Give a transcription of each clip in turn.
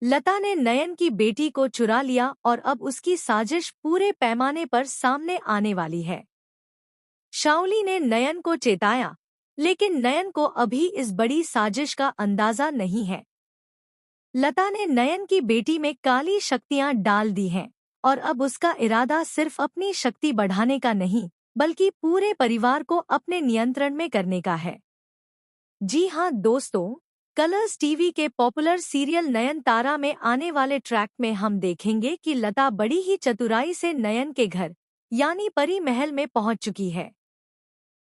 लता ने नयन की बेटी को चुरा लिया और अब उसकी साजिश पूरे पैमाने पर सामने आने वाली है। शाओली ने नयन को चेताया, लेकिन नयन को अभी इस बड़ी साजिश का अंदाजा नहीं है। लता ने नयन की बेटी में काली शक्तियां डाल दी हैं और अब उसका इरादा सिर्फ अपनी शक्ति बढ़ाने का नहीं, बल्कि पूरे परिवार को अपने नियंत्रण में करने का है। जी हाँ दोस्तों, कलर्स टीवी के पॉपुलर सीरियल नयनतारा में आने वाले ट्रैक में हम देखेंगे कि लता बड़ी ही चतुराई से नयन के घर यानी परी महल में पहुंच चुकी है।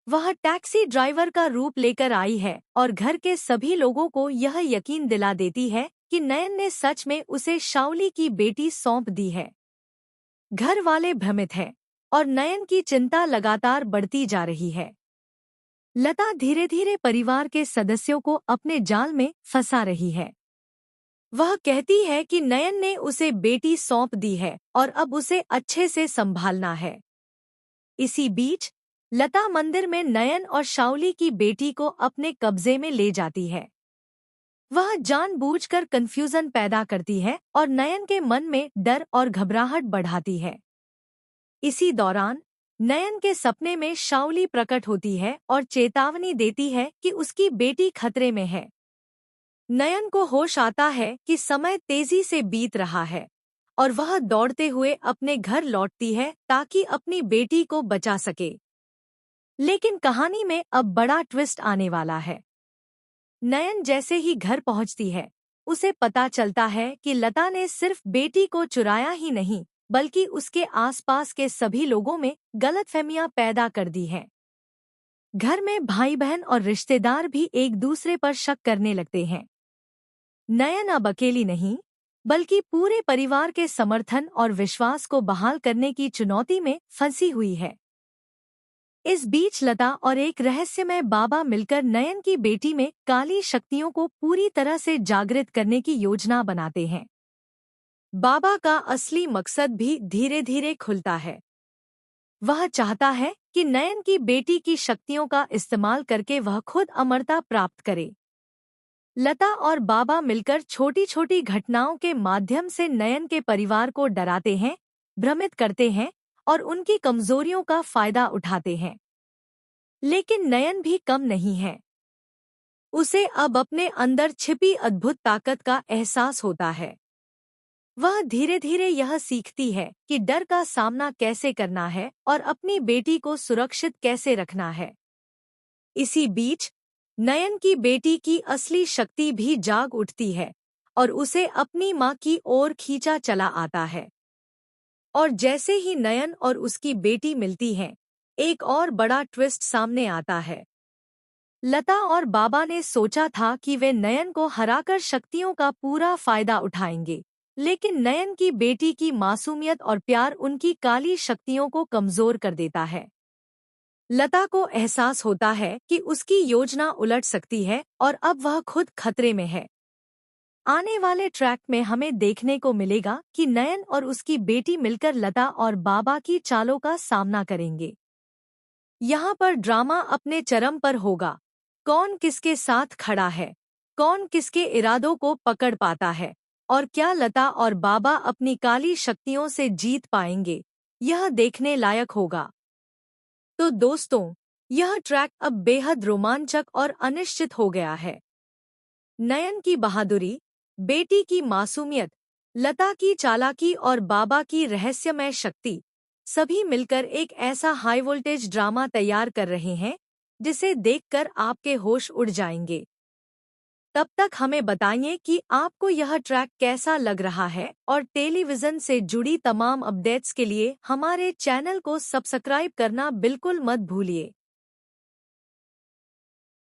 वह टैक्सी ड्राइवर का रूप लेकर आई है और घर के सभी लोगों को यह यकीन दिला देती है कि नयन ने सच में उसे शाओली की बेटी सौंप दी है। घर वाले भ्रमित हैं और नयन की चिंता लगातार बढ़ती जा रही है। लता धीरे धीरे परिवार के सदस्यों को अपने जाल में फंसा रही है। वह कहती है कि नयन ने उसे बेटी सौंप दी है और अब उसे अच्छे से संभालना है। इसी बीच लता मंदिर में नयन और शाओली की बेटी को अपने कब्जे में ले जाती है। वह जानबूझकर कंफ्यूजन पैदा करती है और नयन के मन में डर और घबराहट बढ़ाती है। इसी दौरान नयन के सपने में शाओली प्रकट होती है और चेतावनी देती है कि उसकी बेटी खतरे में है। नयन को होश आता है कि समय तेजी से बीत रहा है और वह दौड़ते हुए अपने घर लौटती है ताकि अपनी बेटी को बचा सके। लेकिन कहानी में अब बड़ा ट्विस्ट आने वाला है। नयन जैसे ही घर पहुंचती है, उसे पता चलता है कि लता ने सिर्फ बेटी को चुराया ही नहीं, बल्कि उसके आसपास के सभी लोगों में गलतफहमियां पैदा कर दी हैं। घर में भाई बहन और रिश्तेदार भी एक दूसरे पर शक करने लगते हैं। नयन अब अकेली नहीं, बल्कि पूरे परिवार के समर्थन और विश्वास को बहाल करने की चुनौती में फंसी हुई है। इस बीच लता और एक रहस्यमय बाबा मिलकर नयन की बेटी में काली शक्तियों को पूरी तरह से जागृत करने की योजना बनाते हैं। बाबा का असली मकसद भी धीरे धीरे खुलता है। वह चाहता है कि नयन की बेटी की शक्तियों का इस्तेमाल करके वह खुद अमरता प्राप्त करे। लता और बाबा मिलकर छोटी छोटी घटनाओं के माध्यम से नयन के परिवार को डराते हैं, भ्रमित करते हैं और उनकी कमजोरियों का फायदा उठाते हैं। लेकिन नयन भी कम नहीं है। उसे अब अपने अंदर छिपी अद्भुत ताकत का एहसास होता है। वह धीरे धीरे यह सीखती है कि डर का सामना कैसे करना है और अपनी बेटी को सुरक्षित कैसे रखना है। इसी बीच नयन की बेटी की असली शक्ति भी जाग उठती है और उसे अपनी मां की ओर खींचा चला आता है। और जैसे ही नयन और उसकी बेटी मिलती हैं, एक और बड़ा ट्विस्ट सामने आता है। लता और बाबा ने सोचा था कि वे नयन को हराकर शक्तियों का पूरा फायदा उठाएंगे, लेकिन नयन की बेटी की मासूमियत और प्यार उनकी काली शक्तियों को कमजोर कर देता है। लता को एहसास होता है कि उसकी योजना उलट सकती है और अब वह खुद खतरे में है। आने वाले ट्रैक में हमें देखने को मिलेगा कि नयन और उसकी बेटी मिलकर लता और बाबा की चालों का सामना करेंगे। यहाँ पर ड्रामा अपने चरम पर होगा। कौन किसके साथ खड़ा है, कौन किसके इरादों को पकड़ पाता है और क्या लता और बाबा अपनी काली शक्तियों से जीत पाएंगे, यह देखने लायक होगा। तो दोस्तों, यह ट्रैक अब बेहद रोमांचक और अनिश्चित हो गया है। नयन की बहादुरी, बेटी की मासूमियत, लता की चालाकी और बाबा की रहस्यमय शक्ति सभी मिलकर एक ऐसा हाई वोल्टेज ड्रामा तैयार कर रहे हैं जिसे देखकर आपके होश उड़ जाएंगे। तब तक हमें बताइए कि आपको यह ट्रैक कैसा लग रहा है और टेलीविजन से जुड़ी तमाम अपडेट्स के लिए हमारे चैनल को सब्सक्राइब करना बिल्कुल मत भूलिए।